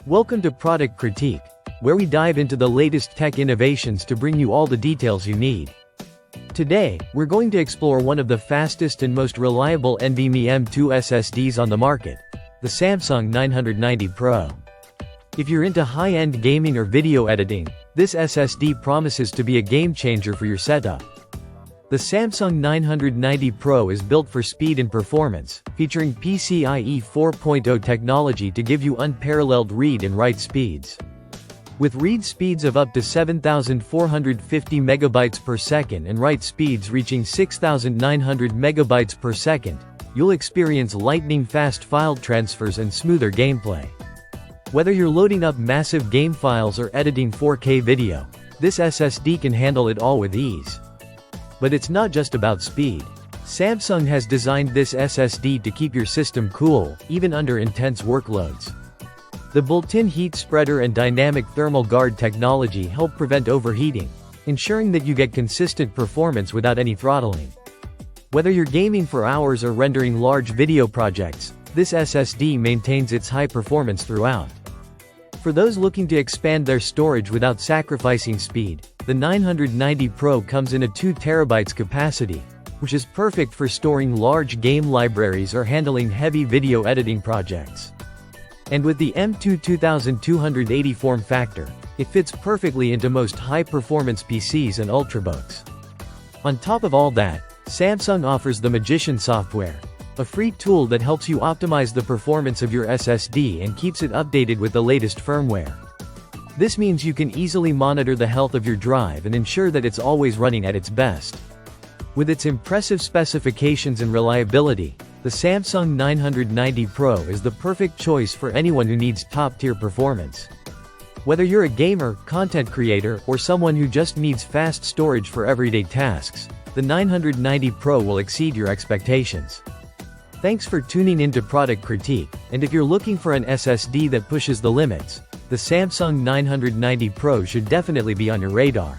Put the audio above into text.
Welcome to Product Critique, where we dive into the latest tech innovations to bring you all the details you need. Today, we're going to explore one of the fastest and most reliable NVMe M.2 SSDs on the market, the Samsung 990 Pro. If you're into high-end gaming or video editing, this SSD promises to be a game-changer for your setup. The Samsung 990 Pro is built for speed and performance, featuring PCIe 4.0 technology to give you unparalleled read and write speeds. With read speeds of up to 7,450 megabytes per second and write speeds reaching 6,900 megabytes per second, you'll experience lightning-fast file transfers and smoother gameplay. Whether you're loading up massive game files or editing 4K video, this SSD can handle it all with ease. But it's not just about speed. Samsung has designed this SSD to keep your system cool, even under intense workloads. The built-in heat spreader and dynamic thermal guard technology help prevent overheating, ensuring that you get consistent performance without any throttling. Whether you're gaming for hours or rendering large video projects, this SSD maintains its high performance throughout. For those looking to expand their storage without sacrificing speed, the 990 Pro comes in a 2 TB capacity, which is perfect for storing large game libraries or handling heavy video editing projects. And with the M.2 2280 form factor, it fits perfectly into most high-performance PCs and ultrabooks. On top of all that, Samsung offers the Magician software, a free tool that helps you optimize the performance of your SSD and keeps it updated with the latest firmware. This means you can easily monitor the health of your drive and ensure that it's always running at its best. With its impressive specifications and reliability, the Samsung 990 Pro is the perfect choice for anyone who needs top-tier performance. Whether you're a gamer, content creator, or someone who just needs fast storage for everyday tasks, the 990 Pro will exceed your expectations. Thanks for tuning into Product Critique, and if you're looking for an SSD that pushes the limits, the Samsung 990 Pro should definitely be on your radar.